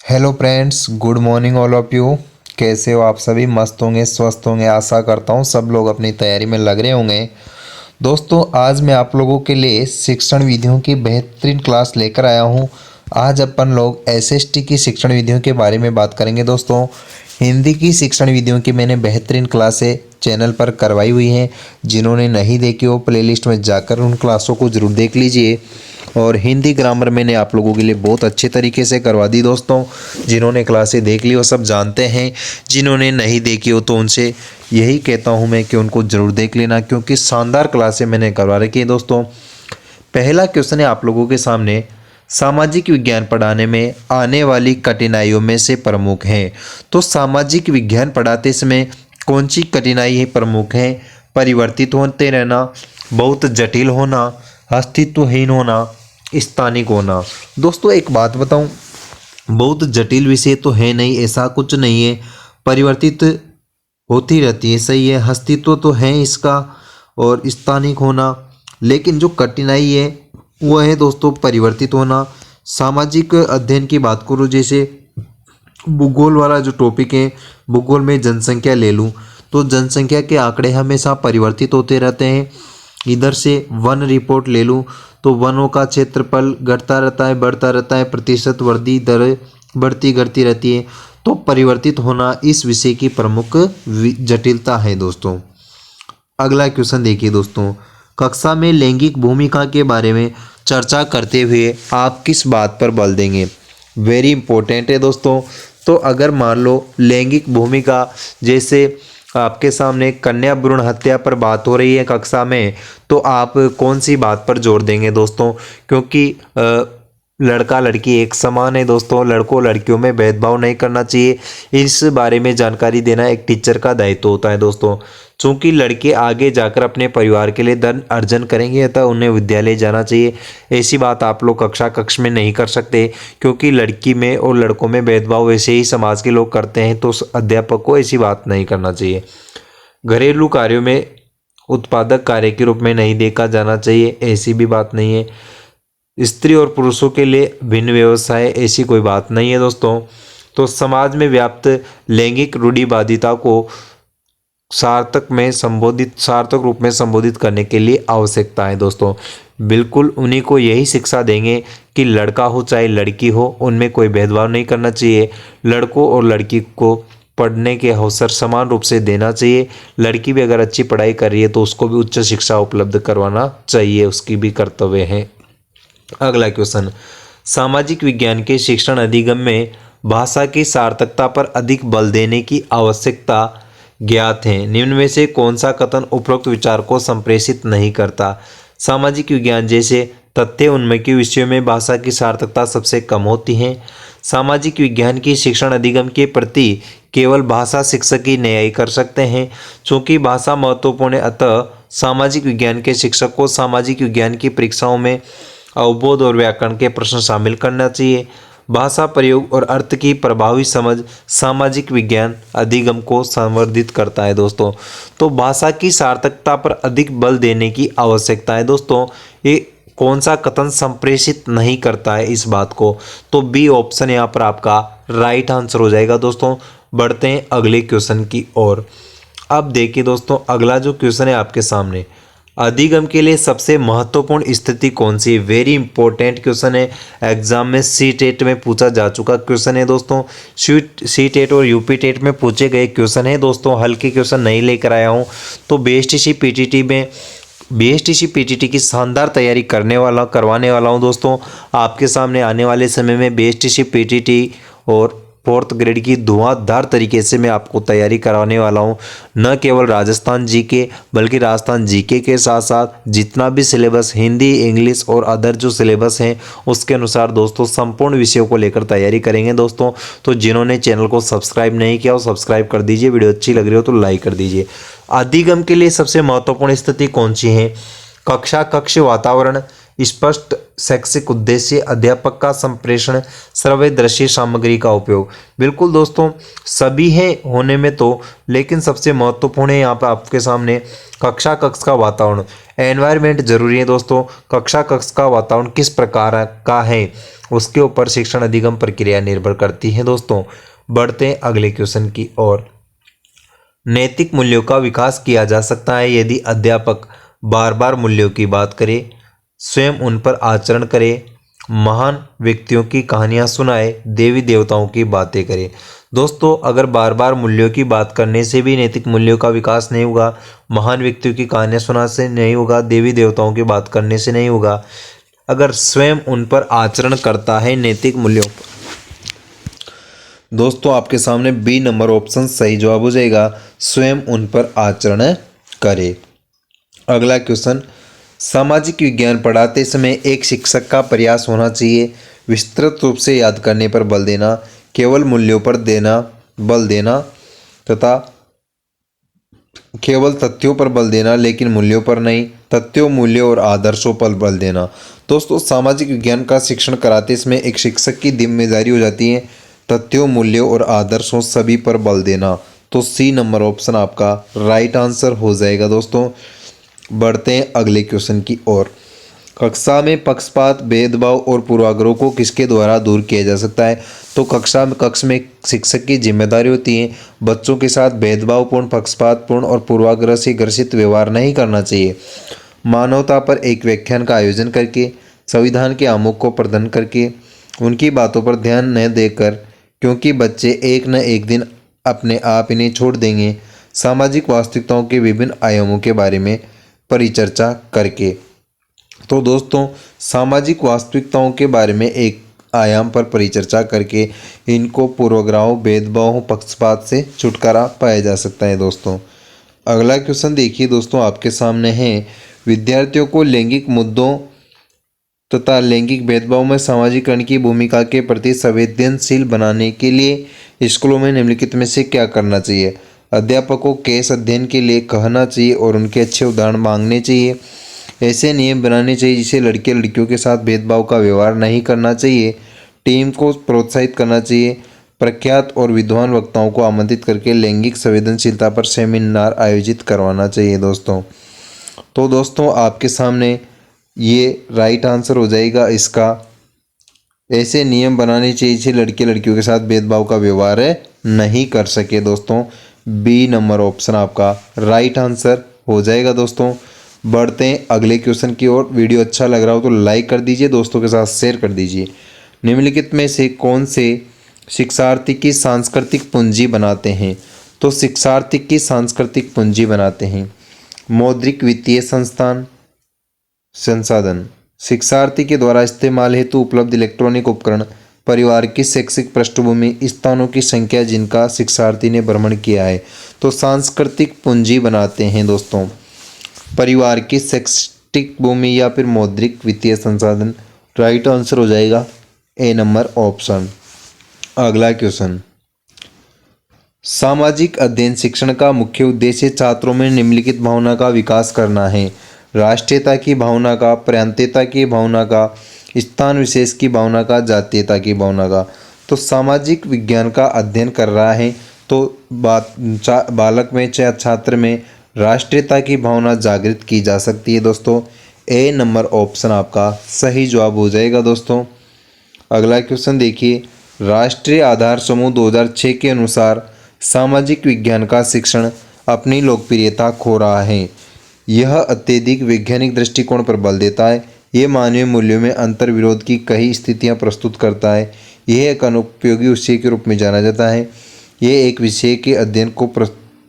Hello friends, good morning all of you. कैसे हो आप सभी? मस्त होंगे, स्वस्थ होंगे। आशा करता हूँ सब लोग अपनी तैयारी में लग रहे होंगे। दोस्तों, आज मैं आप लोगों के लिए शिक्षण विधियों की बेहतरीन क्लास लेकर आया हूँ। आज अपन लोग एसएसटी की शिक्षण विधियों के बारे में बात करेंगे। दोस्तों, हिंदी की शिक्षण विधियों की मैंने बेहतरीन क्लासें चैनल पर करवाई हुई हैं। जिन्होंने नहीं देखी हो, प्लेलिस्ट में जाकर उन क्लासों को ज़रूर देख लीजिए। और हिंदी ग्रामर मैंने आप लोगों के लिए बहुत अच्छे तरीके से करवा दी। दोस्तों, जिन्होंने क्लासें देख ली वो सब जानते हैं। जिन्होंने नहीं देखी हो तो उनसे यही कहता हूं मैं कि उनको ज़रूर देख लेना, क्योंकि शानदार क्लासें मैंने करवा रखी है। दोस्तों, पहला क्वेश्चन है आप लोगों के सामने, सामाजिक विज्ञान पढ़ाने में आने वाली कठिनाइयों में से प्रमुख है। तो सामाजिक विज्ञान पढ़ाते समय कौन सी कठिनाई प्रमुख है? परिवर्तित होते रहना, बहुत जटिल होना, अस्तित्वहीन होना, स्थानिक होना। दोस्तों, एक बात बताऊं, बहुत जटिल विषय तो है नहीं, ऐसा कुछ नहीं है। परिवर्तित होती रहती है, सही है। अस्तित्व तो है इसका, और स्थानिक होना। लेकिन जो कठिनाई है वो है दोस्तों परिवर्तित होना। सामाजिक अध्ययन की बात करूँ, जैसे भूगोल वाला जो टॉपिक है, भूगोल में जनसंख्या ले लूँ तो जनसंख्या के आंकड़े हमेशा परिवर्तित होते रहते हैं। इधर से वन रिपोर्ट ले लूँ तो वनों का क्षेत्रफल घटता रहता है, बढ़ता रहता है, प्रतिशत वृद्धि दर बढ़ती घटती रहती है। तो परिवर्तित होना इस विषय की प्रमुख जटिलता है। दोस्तों, अगला क्वेश्चन देखिए। दोस्तों, कक्षा में लैंगिक भूमिका के बारे में चर्चा करते हुए आप किस बात पर बल देंगे? वेरी इंपॉर्टेंट है दोस्तों। तो अगर मान लो लैंगिक भूमिका, जैसे आपके सामने कन्या भ्रूण हत्या पर बात हो रही है कक्षा में, तो आप कौन सी बात पर जोर देंगे दोस्तों? क्योंकि लड़का लड़की एक समान है दोस्तों, लड़कों लड़कियों में भेदभाव नहीं करना चाहिए। इस बारे में जानकारी देना एक टीचर का दायित्व होता है दोस्तों। चूँकि लड़के आगे जाकर अपने परिवार के लिए धन अर्जन करेंगे, अतः उन्हें विद्यालय जाना चाहिए। ऐसी बात आप लोग कक्ष में नहीं कर सकते, क्योंकि लड़की में और लड़कों में भेदभाव वैसे ही समाज के लोग करते हैं, तो अध्यापक को ऐसी बात नहीं करना चाहिए। घरेलू कार्यों में उत्पादक कार्य के रूप में नहीं देखा जाना चाहिए, ऐसी भी बात नहीं है। स्त्री और पुरुषों के लिए भिन्न व्यवसाय, ऐसी कोई बात नहीं है दोस्तों। तो समाज में व्याप्त लैंगिक रूढ़िवादिता को सार्थक रूप में संबोधित करने के लिए आवश्यकता है दोस्तों। बिल्कुल उन्हीं को यही शिक्षा देंगे कि लड़का हो चाहे लड़की हो, उनमें कोई भेदभाव नहीं करना चाहिए। लड़कों और लड़की को पढ़ने के अवसर समान रूप से देना चाहिए। लड़की भी अगर अच्छी पढ़ाई कर रही है तो उसको भी उच्च शिक्षा उपलब्ध करवाना चाहिए, उसकी भी कर्तव्य है। अगला क्वेश्चन, सामाजिक विज्ञान के शिक्षण अधिगम में भाषा की सार्थकता पर अधिक बल देने की आवश्यकता ज्ञात है। निम्न में से कौन सा कथन उपरोक्त विचार को संप्रेषित नहीं करता? सामाजिक विज्ञान जैसे तथ्य उन्मुखी विषयों में भाषा की सार्थकता सबसे कम होती है। सामाजिक विज्ञान की शिक्षण अधिगम के प्रति केवल भाषा शिक्षक ही न्याय कर सकते हैं। चूँकि भाषा महत्वपूर्ण है, अतः सामाजिक विज्ञान के शिक्षक को सामाजिक विज्ञान की परीक्षाओं में अवबोध और व्याकरण के प्रश्न शामिल करना चाहिए। भाषा प्रयोग और अर्थ की प्रभावी समझ सामाजिक विज्ञान अधिगम को संवर्धित करता है दोस्तों। तो भाषा की सार्थकता पर अधिक बल देने की आवश्यकता है दोस्तों। ये कौन सा कथन संप्रेषित नहीं करता है इस बात को? तो बी ऑप्शन यहाँ पर आपका राइट आंसर हो जाएगा दोस्तों। बढ़ते हैं अगले क्वेश्चन की ओर। अब देखिए दोस्तों, अगला जो क्वेश्चन है आपके सामने, अधिगम के लिए सबसे महत्वपूर्ण स्थिति कौन सी है? वेरी इंपॉर्टेंट क्वेश्चन है, एग्जाम में सी टेट में पूछा जा चुका क्वेश्चन है दोस्तों। सी टेट और यूपी टेट में पूछे गए क्वेश्चन है दोस्तों, हल्के क्वेश्चन नहीं लेकर आया हूँ। तो बीएसटीसी पीटीटी की शानदार तैयारी करवाने वाला हूँ दोस्तों। आपके सामने आने वाले समय में बीएसटीसी पीटीटी और 4th ग्रेड की धुआंधार तरीके से मैं आपको तैयारी कराने वाला हूं। न केवल राजस्थान जीके बल्कि राजस्थान जीके के साथ साथ जितना भी सिलेबस हिंदी, इंग्लिश और अदर जो सिलेबस हैं उसके अनुसार दोस्तों संपूर्ण विषयों को लेकर तैयारी करेंगे दोस्तों। तो जिन्होंने चैनल को सब्सक्राइब नहीं किया वो सब्सक्राइब कर दीजिए, वीडियो अच्छी लग रही हो तो लाइक कर दीजिए। अधिगम के लिए सबसे महत्वपूर्ण स्थिति कौन सी है? कक्ष वातावरण, स्पष्ट शैक्षिक उद्देश्य, अध्यापक का संप्रेषण, श्रव्य दृश्य सामग्री का उपयोग। बिल्कुल दोस्तों, सभी है होने में तो, लेकिन सबसे महत्वपूर्ण है यहाँ पर आपके सामने कक्षा कक्ष का वातावरण, एनवायरनमेंट जरूरी है दोस्तों। कक्षा कक्ष का वातावरण किस प्रकार का है, उसके ऊपर शिक्षण अधिगम प्रक्रिया निर्भर करती है दोस्तों। बढ़ते हैं अगले क्वेश्चन की ओर। नैतिक मूल्यों का विकास किया जा सकता है यदि अध्यापक बार बार मूल्यों की बात करे, स्वयं उन पर आचरण करे, महान व्यक्तियों की कहानियां सुनाए, देवी देवताओं की बातें करे। दोस्तों, अगर बार बार मूल्यों की बात करने से भी नैतिक मूल्यों का विकास नहीं होगा, महान व्यक्तियों की कहानियां सुनाने से नहीं होगा, देवी देवताओं की बात करने से नहीं होगा, अगर स्वयं उन पर आचरण करता है नैतिक मूल्यों पर, दोस्तों आपके सामने बी नंबर ऑप्शन सही जवाब हो जाएगा, स्वयं उन पर आचरण करे। अगला क्वेश्चन, सामाजिक विज्ञान पढ़ाते समय एक शिक्षक का प्रयास होना चाहिए विस्तृत रूप से याद करने पर बल देना, केवल मूल्यों पर बल देना तथा केवल तथ्यों पर बल देना लेकिन मूल्यों पर नहीं, तथ्यों, मूल्यों और आदर्शों पर बल देना। दोस्तों, सामाजिक विज्ञान का शिक्षण कराते समय एक शिक्षक की जिम्मेदारी हो जाती है तथ्यों, मूल्यों और आदर्शों सभी पर बल देना। तो सी नंबर ऑप्शन आपका राइट आंसर हो जाएगा दोस्तों। बढ़ते हैं अगले क्वेश्चन की ओर। कक्षा में पक्षपात, भेदभाव और पूर्वाग्रह को किसके द्वारा दूर किया जा सकता है? तो कक्ष में शिक्षक की जिम्मेदारी होती है बच्चों के साथ भेदभावपूर्ण, पक्षपातपूर्ण और पूर्वाग्रह से ग्रसित व्यवहार नहीं करना चाहिए। मानवता पर एक व्याख्यान का आयोजन करके, संविधान के आमुख को प्रदान करके, उनकी बातों पर ध्यान न देकर, क्योंकि बच्चे एक न एक दिन अपने आप इन्हें छोड़ देंगे, सामाजिक वास्तविकताओं के विभिन्न आयामों के बारे में परिचर्चा करके। तो दोस्तों, सामाजिक वास्तविकताओं के बारे में एक आयाम पर परिचर्चा करके इनको पूर्वाग्रहों, भेदभावों, पक्षपात से छुटकारा पाया जा सकता है दोस्तों। अगला क्वेश्चन देखिए दोस्तों, आपके सामने है, विद्यार्थियों को लैंगिक मुद्दों तथा लैंगिक भेदभाव में सामाजिकरण की भूमिका के प्रति संवेदनशील बनाने के लिए स्कूलों में निम्नलिखित में से क्या करना चाहिए? अध्यापकों केस अध्ययन के लिए कहना चाहिए और उनके अच्छे उदाहरण मांगने चाहिए। ऐसे नियम बनाने चाहिए जिसे लड़के लड़कियों के साथ भेदभाव का व्यवहार नहीं करना चाहिए। टीम को प्रोत्साहित करना चाहिए। प्रख्यात और विद्वान वक्ताओं को आमंत्रित करके लैंगिक संवेदनशीलता पर सेमिनार आयोजित करवाना चाहिए दोस्तों। तो दोस्तों, आपके सामने ये राइट आंसर हो जाएगा इसका। ऐसे नियम बनाने चाहिए जिसे लड़के लड़कियों के साथ भेदभाव का व्यवहार नहीं कर सके दोस्तों। बी नंबर ऑप्शन आपका राइट आंसर हो जाएगा दोस्तों। बढ़ते हैं अगले क्वेश्चन की ओर। वीडियो अच्छा लग रहा हो तो लाइक कर दीजिए, दोस्तों के साथ शेयर कर दीजिए। निम्नलिखित में से कौन से शिक्षार्थी की सांस्कृतिक पूंजी बनाते हैं? तो शिक्षार्थी की सांस्कृतिक पूंजी बनाते हैं मौद्रिक वित्तीय संसाधन, शिक्षार्थी के द्वारा इस्तेमाल हेतु उपलब्ध इलेक्ट्रॉनिक उपकरण, परिवार की शैक्षिक पृष्ठभूमि, स्थानों की संख्या जिनका शिक्षार्थी ने भ्रमण किया है। तो सांस्कृतिक पूंजी बनाते हैं दोस्तों परिवार की शैक्षिक भूमि या फिर मौद्रिक वित्तीय संसाधन। राइट आंसर हो जाएगा ए नंबर ऑप्शन। अगला क्वेश्चन, सामाजिक अध्ययन शिक्षण का मुख्य उद्देश्य छात्रों में निम्नलिखित भावना का विकास करना है। राष्ट्रीयता की भावना का, प्रांतीयता की भावना का, स्थान विशेष की भावना का, जातीयता की भावना का। तो सामाजिक विज्ञान का अध्ययन कर रहा है तो बालक में या छात्र में राष्ट्रीयता की भावना जागृत की जा सकती है दोस्तों। ए नंबर ऑप्शन आपका सही जवाब हो जाएगा दोस्तों। अगला क्वेश्चन देखिए, राष्ट्रीय आधार समूह 2006 के अनुसार सामाजिक विज्ञान का शिक्षण अपनी लोकप्रियता खो रहा है। यह अत्यधिक वैज्ञानिक दृष्टिकोण पर बल देता है। यह मानवीय मूल्यों में अंतर विरोध की कई स्थितियां प्रस्तुत करता है। यह एक अनुपयोगी विषय के रूप में जाना जाता है। यह एक विषय के अध्ययन को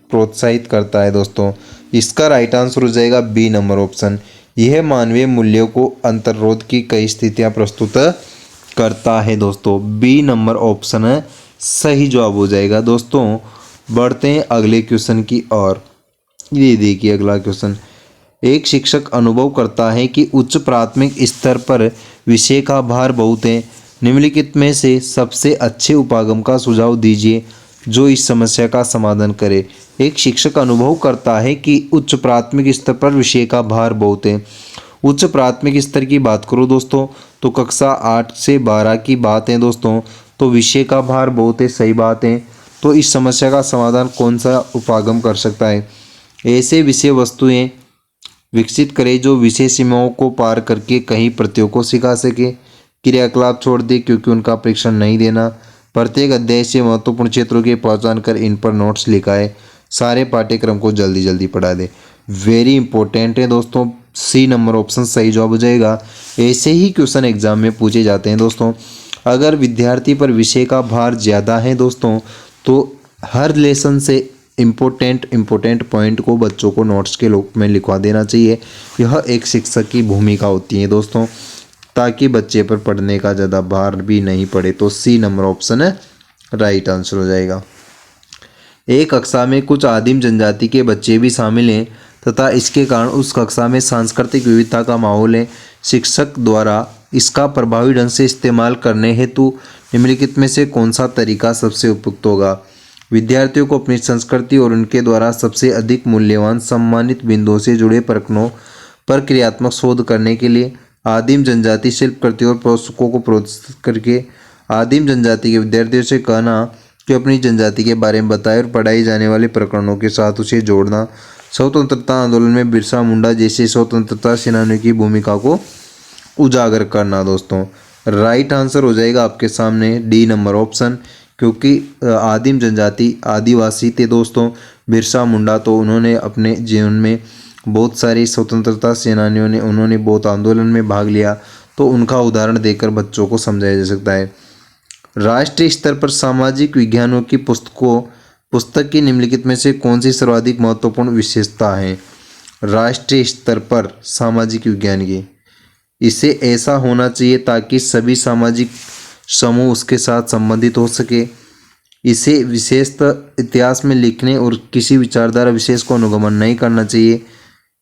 प्रोत्साहित करता है दोस्तों। इसका राइट आंसर हो जाएगा बी नंबर ऑप्शन। यह मानवीय मूल्यों को अंतर्रोध की कई स्थितियां प्रस्तुत करता है दोस्तों। बी नंबर ऑप्शन सही जवाब हो जाएगा दोस्तों। बढ़ते हैं अगले क्वेश्चन की ओर। ये देखिए अगला क्वेश्चन, एक शिक्षक अनुभव करता है कि उच्च प्राथमिक स्तर पर विषय का भार बहुत है। निम्नलिखित में से सबसे अच्छे उपागम का सुझाव दीजिए जो इस समस्या का समाधान करे। एक शिक्षक अनुभव करता है कि उच्च प्राथमिक स्तर पर विषय का भार बहुत है। उच्च प्राथमिक स्तर की बात करूँ दोस्तों तो कक्षा 8 से 12 की बात है दोस्तों, तो विषय का भार बहुत है, सही बात है। तो इस समस्या का समाधान कौन सा उपागम कर सकता है? ऐसे विषय वस्तुएं विकसित करें जो विषय सीमाओं को पार करके कहीं प्रतियों को सिखा सके। क्रियाकलाप छोड़ दे क्योंकि उनका परीक्षण नहीं देना। प्रत्येक अध्याय से महत्वपूर्ण क्षेत्रों की पहचान कर इन पर नोट्स लिखाए। सारे पाठ्यक्रम को जल्दी जल्दी पढ़ा दे। वेरी इंपॉर्टेंट है दोस्तों, सी नंबर ऑप्शन सही जवाब हो जाएगा। ऐसे ही क्वेश्चन एग्जाम में पूछे जाते हैं दोस्तों। अगर विद्यार्थी पर विषय का भार ज़्यादा है दोस्तों, तो हर लेसन से इम्पोर्टेंट पॉइंट को बच्चों को नोट्स के रूप में लिखवा देना चाहिए। यह एक शिक्षक की भूमिका होती है दोस्तों, ताकि बच्चे पर पढ़ने का ज़्यादा भार भी नहीं पड़े। तो सी नंबर ऑप्शन है राइट आंसर हो जाएगा। एक कक्षा में कुछ आदिम जनजाति के बच्चे भी शामिल हैं तथा इसके कारण उस कक्षा में सांस्कृतिक विविधता का माहौल है। शिक्षक द्वारा इसका प्रभावी ढंग से इस्तेमाल करने हेतु निम्नलिखित में से कौन सा तरीका सबसे उपयुक्त होगा? विद्यार्थियों को अपनी संस्कृति और उनके द्वारा सबसे अधिक मूल्यवान सम्मानित बिंदुओं से जुड़े प्रश्नों पर क्रियात्मक शोध करने के लिए आदिम जनजाति शिल्पकृतियों और पुस्तकों को प्रोत्साहित करके आदिम जनजाति के विद्यार्थियों से कहना कि अपनी जनजाति के बारे में बताए और पढ़ाई जाने वाले प्रकरणों के साथ उसे जोड़ना। स्वतंत्रता आंदोलन में बिरसा मुंडा जैसे स्वतंत्रता सेनानियों की भूमिका को उजागर करना। दोस्तों राइट आंसर हो जाएगा आपके सामने डी नंबर ऑप्शन, क्योंकि आदिम जनजाति आदिवासी थे दोस्तों बिरसा मुंडा, तो उन्होंने अपने जीवन में बहुत सारी स्वतंत्रता सेनानियों ने उन्होंने बहुत आंदोलन में भाग लिया, तो उनका उदाहरण देकर बच्चों को समझाया जा सकता है। राष्ट्रीय स्तर पर सामाजिक विज्ञानों की पुस्तक की निम्नलिखित में से कौन सी सर्वाधिक महत्वपूर्ण विशेषता है? राष्ट्रीय स्तर पर सामाजिक विज्ञान की इसे ऐसा होना चाहिए ताकि सभी सामाजिक समूह उसके साथ संबंधित हो सके। इसे विशेषतः इतिहास में लिखने और किसी विचारधारा विशेष को अनुगमन नहीं करना चाहिए।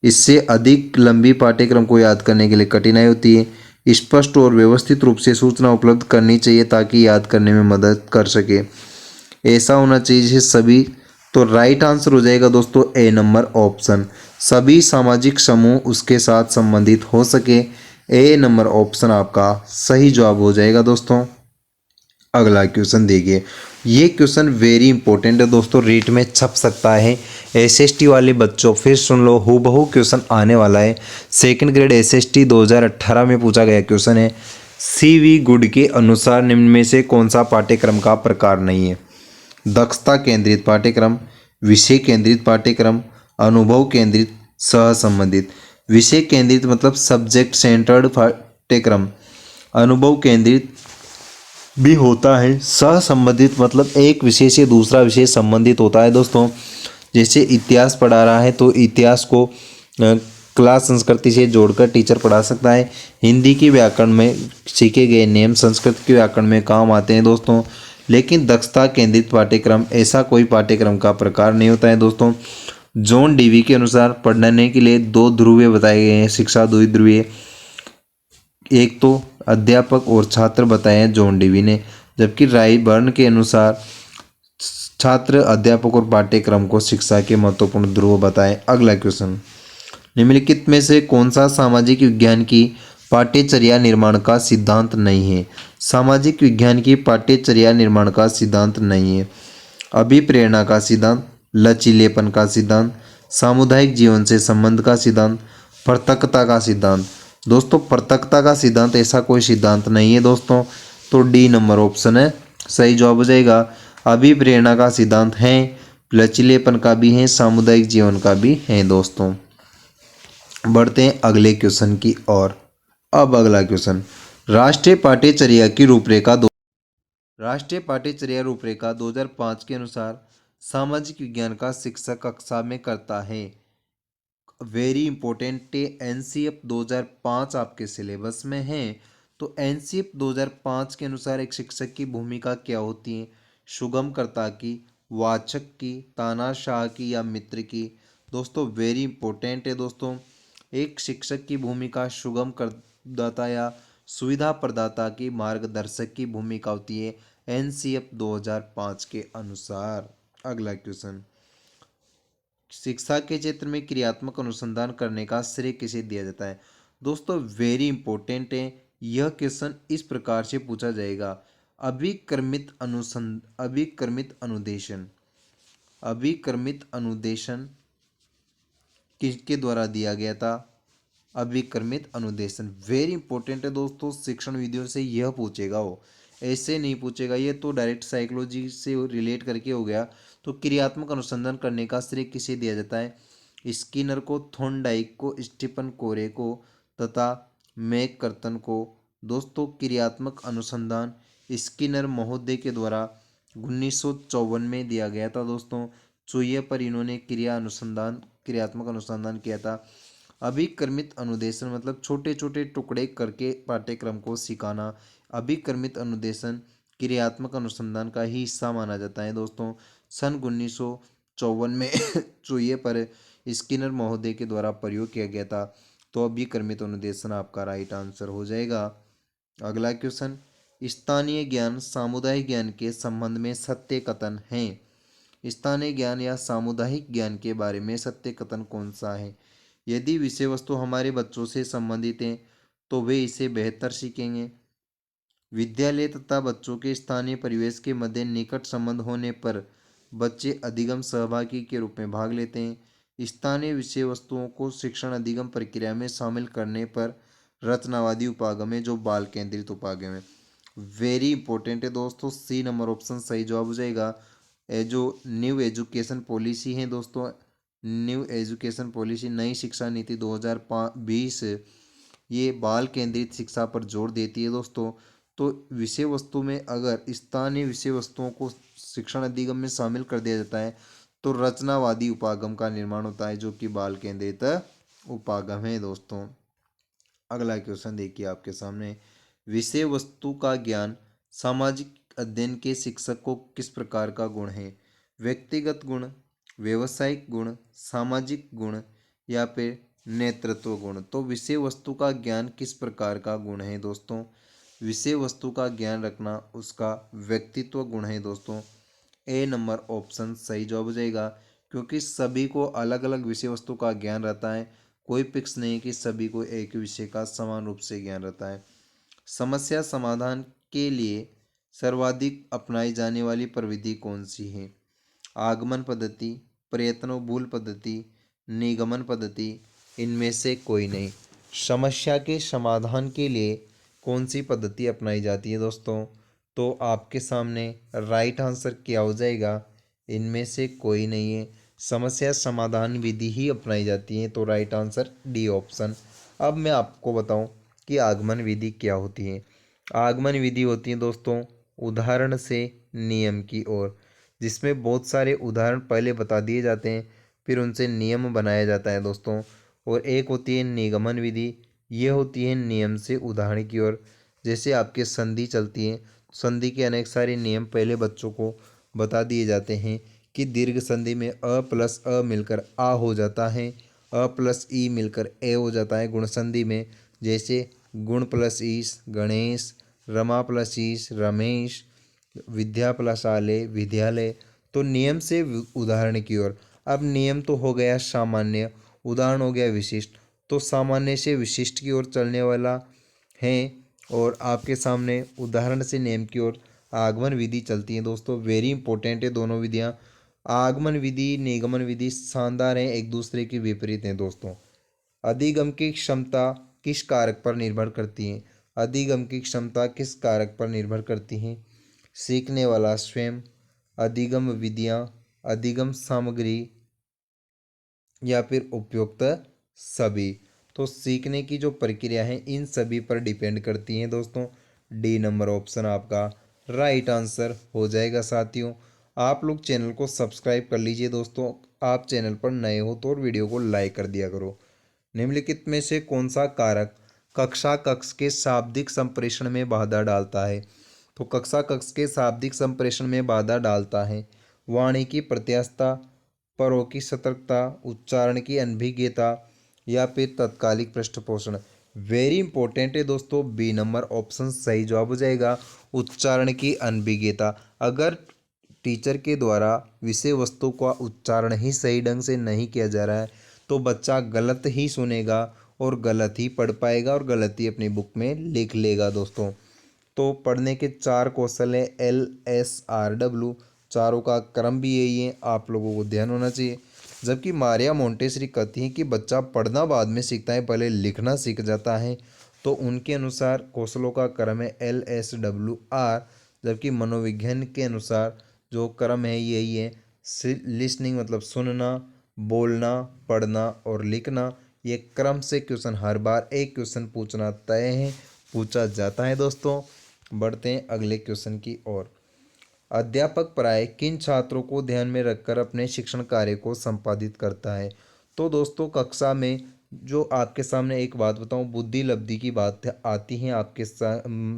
इससे अधिक लंबी पाठ्यक्रम को याद करने के लिए कठिनाई होती है। स्पष्ट और व्यवस्थित रूप से सूचना उपलब्ध करनी चाहिए ताकि याद करने में मदद कर सके। ऐसा होना चाहिए जैसे सभी, तो राइट आंसर हो जाएगा दोस्तों ए नंबर ऑप्शन, सभी सामाजिक समूह उसके साथ संबंधित हो सके। ए नंबर ऑप्शन आपका सही जवाब हो जाएगा दोस्तों। अगला क्वेश्चन देखिए, ये क्वेश्चन वेरी इंपॉर्टेंट है दोस्तों, रीट में छप सकता है। एसएसटी वाले बच्चों फिर सुन लो, हूबहू क्वेश्चन आने वाला है। सेकंड ग्रेड एसएसटी 2018 में पूछा गया क्वेश्चन है। सीवी गुड के अनुसार निम्न में से कौन सा पाठ्यक्रम का प्रकार नहीं है? दक्षता केंद्रित पाठ्यक्रम, विषय केंद्रित पाठ्यक्रम, अनुभव केंद्रित, सह संबंधित। विषय केंद्रित मतलब सब्जेक्ट सेंटर्ड पाठ्यक्रम, अनुभव केंद्रित भी होता है, सह संबंधित मतलब एक विषय से दूसरा विषय संबंधित होता है दोस्तों। जैसे इतिहास पढ़ा रहा है तो इतिहास को क्लास संस्कृति से जोड़कर टीचर पढ़ा सकता है। हिंदी की व्याकरण में सीखे गए नियम संस्कृत के व्याकरण में काम आते हैं दोस्तों। लेकिन दक्षता केंद्रित पाठ्यक्रम ऐसा कोई पाठ्यक्रम का प्रकार नहीं होता है दोस्तों। जॉन डीवी के अनुसार पढ़ने के लिए दो ध्रुवीय बताए गए हैं, शिक्षा द्विध्रुवीय। एक तो अध्यापक और छात्र बताए हैं जॉन डीवी ने, जबकि रायबर्न के अनुसार छात्र अध्यापक और पाठ्यक्रम को शिक्षा के महत्वपूर्ण ध्रुव बताए। अगला क्वेश्चन, निम्नलिखित में से कौन सा सामाजिक विज्ञान की पाठ्यचर्या निर्माण का सिद्धांत नहीं है? सामाजिक विज्ञान की पाठ्यचर्या निर्माण का सिद्धांत नहीं है। अभिप्रेरणा का सिद्धांत, लचीलेपन का सिद्धांत, सामुदायिक जीवन से संबंध का सिद्धांत, पृथकता का सिद्धांत। दोस्तों पृथकता का सिद्धांत ऐसा कोई सिद्धांत नहीं है दोस्तों, तो डी नंबर ऑप्शन है सही जवाब हो जाएगा। अभिप्रेरणा का सिद्धांत है, लचीलेपन का भी है, सामुदायिक जीवन का भी है दोस्तों। बढ़ते हैं अगले क्वेश्चन की ओर। अब अगला क्वेश्चन, राष्ट्रीय पाठ्यचर्या की रूपरेखा राष्ट्रीय पाठ्यचर्या रूपरेखा 2005 के अनुसार सामाजिक विज्ञान का शिक्षक कक्षा में करता है। वेरी इंपॉर्टेंट, एनसीएफ 2005 आपके सिलेबस में है। तो एनसीएफ 2005 के अनुसार एक शिक्षक की भूमिका क्या होती है? सुगमकर्ता की, वाचक की, तानाशाह की या मित्र की? दोस्तों वेरी इंपॉर्टेंट है दोस्तों, एक शिक्षक की भूमिका सुगम करदाता या सुविधा प्रदाता की, मार्गदर्शक की भूमिका होती है एनसीएफ 2005 के अनुसार। अगला क्वेश्चन, शिक्षा के क्षेत्र में क्रियात्मक अनुसंधान करने का श्रेय किसे दिया जाता है? दोस्तों वेरी इंपॉर्टेंट है। यह क्वेश्चन इस प्रकार से पूछा जाएगा, अभिक्रमित अनुदेशन किसके द्वारा दिया गया था? अभिक्रमित अनुदेशन वेरी इंपॉर्टेंट है दोस्तों, शिक्षण विधियों से यह पूछेगा, वो ऐसे नहीं पूछेगा, ये तो डायरेक्ट साइकोलॉजी से रिलेट करके हो गया। तो क्रियात्मक अनुसंधान करने का श्रेय किसे दिया जाता है? स्किनर को, थॉर्नडाइक को, स्टीफन कोरे को तथा मैककर्तन को। दोस्तों क्रियात्मक अनुसंधान स्किनर महोदय के द्वारा 1954 में दिया गया था दोस्तों। चूहे पर इन्होंने क्रियात्मक अनुसंधान किया था। अभिक्रमित अनुदेशन मतलब छोटे छोटे टुकड़े करके पाठ्यक्रम को सिखाना। अभिक्रमित अनुदेशन क्रियात्मक अनुसंधान का ही हिस्सा माना जाता है दोस्तों। सन 1954 में चूहे पर स्किनर महोदय के द्वारा प्रयोग किया गया था। तो अभिक्रमित अनुदेशन आपका राइट आंसर हो जाएगा। अगला क्वेश्चन, स्थानीय ज्ञान सामुदायिक ज्ञान के संबंध में सत्य कथन है। स्थानीय ज्ञान या सामुदायिक ज्ञान के बारे में सत्य कथन कौन सा है? यदि विषय वस्तु हमारे बच्चों से संबंधित है तो वे इसे बेहतर सीखेंगे। विद्यालय तथा बच्चों के स्थानीय परिवेश के मध्य निकट संबंध होने पर बच्चे अधिगम सहभागी के रूप में भाग लेते हैं। स्थानीय विषय वस्तुओं को शिक्षण अधिगम प्रक्रिया में शामिल करने पर रचनावादी उपागम है, जो बाल केंद्रित उपागम है। वेरी इंपॉर्टेंट है दोस्तों, सी नंबर ऑप्शन सही जवाब हो जाएगा। जो न्यू एजुकेशन पॉलिसी है दोस्तों, न्यू एजुकेशन पॉलिसी नई शिक्षा नीति 2020 ये बाल केंद्रित शिक्षा पर जोर देती है दोस्तों। तो विषय वस्तु में अगर स्थानीय विषय वस्तुओं को शिक्षण अधिगम में शामिल कर दिया जाता है तो रचनावादी उपागम का निर्माण होता है, जो कि बाल केंद्रित उपागम है दोस्तों। अगला क्वेश्चन देखिए आपके सामने, विषय वस्तु का ज्ञान सामाजिक अध्ययन के शिक्षक को किस प्रकार का गुण है? व्यक्तिगत गुण, व्यवसायिक गुण, सामाजिक गुण या फिर नेतृत्व गुण। तो विषय वस्तु का ज्ञान किस प्रकार का गुण है दोस्तों? विषय वस्तु का ज्ञान रखना उसका व्यक्तित्व गुण है दोस्तों। ए नंबर ऑप्शन सही जवाब हो जाएगा, क्योंकि सभी को अलग अलग विषय वस्तु का ज्ञान रहता है, कोई फिक्स नहीं कि सभी को एक विषय का समान रूप से ज्ञान रहता है। समस्या समाधान के लिए सर्वाधिक अपनाई जाने वाली प्रविधि कौन सी है? आगमन पद्धति, प्रयत्नोबूल पद्धति, निगमन पद्धति, इनमें से कोई नहीं। समस्या के समाधान के लिए कौन सी पद्धति अपनाई जाती है दोस्तों? तो आपके सामने राइट आंसर क्या हो जाएगा? इनमें से कोई नहीं है, समस्या समाधान विधि ही अपनाई जाती है। तो राइट आंसर डी ऑप्शन। अब मैं आपको बताऊं कि आगमन विधि क्या होती है। आगमन विधि होती है दोस्तों उदाहरण से नियम की ओर, जिसमें बहुत सारे उदाहरण पहले बता दिए जाते हैं, फिर उनसे नियम बनाया जाता है दोस्तों। और एक होती है निगमन विधि, ये होती है नियम से उदाहरण की ओर। जैसे आपके संधि चलती है, संधि के अनेक सारे नियम पहले बच्चों को बता दिए जाते हैं कि दीर्घ संधि में अ प्लस अ मिलकर आ हो जाता है, अ प्लस ई मिलकर ए हो जाता है गुण संधि में। जैसे गुण प्लस ईस गणेश, रमा प्लस ईस रमेश, विद्या प्लस आले विद्यालय। तो नियम से उदाहरण की ओर। अब नियम तो हो गया सामान्य, उदाहरण हो गया विशिष्ट। तो सामान्य से विशिष्ट की ओर चलने वाला है, और आपके सामने उदाहरण से नियम की ओर आगमन विधि चलती है दोस्तों। वेरी इंपॉर्टेंट है दोनों विधियाँ। आगमन विधि निगमन विधि शानदार हैं, एक दूसरे के विपरीत हैं दोस्तों। अधिगम की क्षमता किस कारक पर निर्भर करती है? अधिगम की क्षमता किस कारक पर निर्भर करती है? सीखने वाला स्वयं, अधिगम विधियाँ, अधिगम सामग्री या फिर उपयुक्त सभी। तो सीखने की जो प्रक्रिया है इन सभी पर डिपेंड करती हैं दोस्तों। डी नंबर ऑप्शन आपका राइट आंसर हो जाएगा। साथियों आप लोग चैनल को सब्सक्राइब कर लीजिए दोस्तों, आप चैनल पर नए हो तो और वीडियो को लाइक कर दिया करो। निम्नलिखित में से कौन सा कारक कक्षा कक्ष के शाब्दिक संप्रेषण में बाधा डालता है? तो कक्षा कक्ष के शाब्दिक संप्रेषण में बाधा डालता है वाणी की प्रत्यास्थता, परों की सतर्कता, उच्चारण की अनभिज्ञता या फिर तत्कालिक पृष्ठपोषण। वेरी इंपॉर्टेंट है दोस्तों, बी नंबर ऑप्शन सही जवाब हो जाएगा, उच्चारण की अनभिज्ञता। अगर टीचर के द्वारा विषय वस्तु का उच्चारण ही सही ढंग से नहीं किया जा रहा है तो बच्चा गलत ही सुनेगा और गलत ही पढ़ पाएगा और गलत ही अपनी बुक में लिख लेगा दोस्तों। तो पढ़ने के 4 क्वेश्चन है LSRW, चारों का क्रम भी यही है, आप लोगों को ध्यान होना चाहिए। जबकि मारिया मोंटेसरी कहती हैं कि बच्चा पढ़ना बाद में सीखता है, पहले लिखना सीख जाता है। तो उनके अनुसार कौशलों का क्रम है LSWR। जबकि मनोविज्ञान के अनुसार जो क्रम है यही है लिसनिंग, मतलब सुनना, बोलना, पढ़ना और लिखना। ये क्रम से क्वेश्चन हर बार एक क्वेश्चन पूछना तय है, पूछा जाता है दोस्तों। बढ़ते हैं अगले क्वेश्चन की ओर। अध्यापक प्राय किन छात्रों को ध्यान में रखकर अपने शिक्षण कार्य को संपादित करता है? तो दोस्तों कक्षा में जो आपके सामने एक बात बताऊं, बुद्धि लब्धि की बात आती है आपके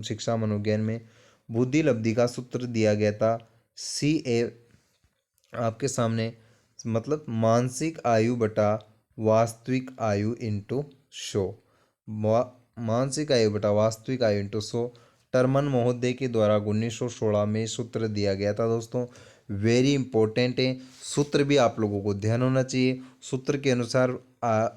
शिक्षा मनोविज्ञान में। बुद्धि लब्धि का सूत्र दिया गया था CA आपके सामने, मतलब मानसिक आयु बटा वास्तविक आयु इंटू 100। मानसिक आयु बटा वास्तविक आयु इंटू 100 टर्मन महोदय के द्वारा 1916 में सूत्र दिया गया था दोस्तों। वेरी इंपॉर्टेंट है, सूत्र भी आप लोगों को ध्यान होना चाहिए। सूत्र के अनुसार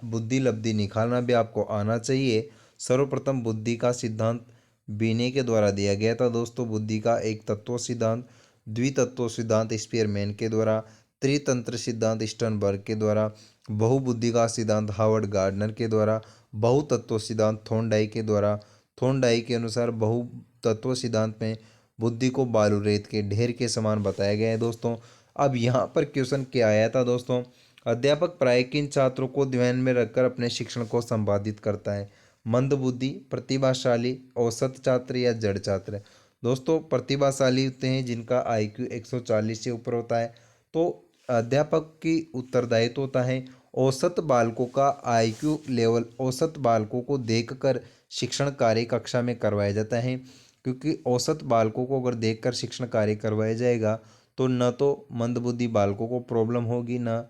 बुद्धि लब्धि निकालना भी आपको आना चाहिए। सर्वप्रथम बुद्धि का सिद्धांत बीने के द्वारा दिया गया था दोस्तों। बुद्धि का एक तत्व सिद्धांत, द्वितत्व सिद्धांत स्पीयरमैन के द्वारा, त्रितंत्र सिद्धांत स्टर्नबर्ग के द्वारा, बहुबुद्धि का सिद्धांत हार्वर्ड गार्डनर के द्वारा, बहुतत्व सिद्धांत थॉर्नडाइक के द्वारा। थॉर्नडाइक के अनुसार बहुतत्व सिद्धांत में बुद्धि को बालू रेत के ढेर के समान बताया गया है दोस्तों। अब यहाँ पर क्वेश्चन क्या आया था दोस्तों, अध्यापक प्राय किन छात्रों को ध्यान में रखकर अपने शिक्षण को संपादित करता है? मंदबुद्धि, प्रतिभाशाली, औसत छात्र या जड़ छात्र? दोस्तों प्रतिभाशाली होते हैं जिनका IQ 140 से ऊपर होता है। तो अध्यापक की उत्तरदायित्व होता है औसत बालकों का IQ लेवल, औसत बालकों को देखकर शिक्षण कार्य कक्षा में करवाया जाता है। क्योंकि औसत बालकों को अगर देखकर शिक्षण कार्य करवाया जाएगा तो न तो मंदबुद्धि बालकों को प्रॉब्लम होगी, न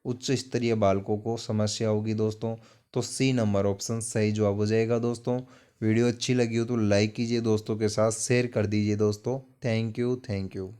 उच्च स्तरीय बालकों को समस्या होगी दोस्तों। तो C नंबर ऑप्शन सही जवाब हो जाएगा दोस्तों। वीडियो अच्छी लगी हो तो लाइक कीजिए, दोस्तों के साथ शेयर कर दीजिए दोस्तों। Thank you.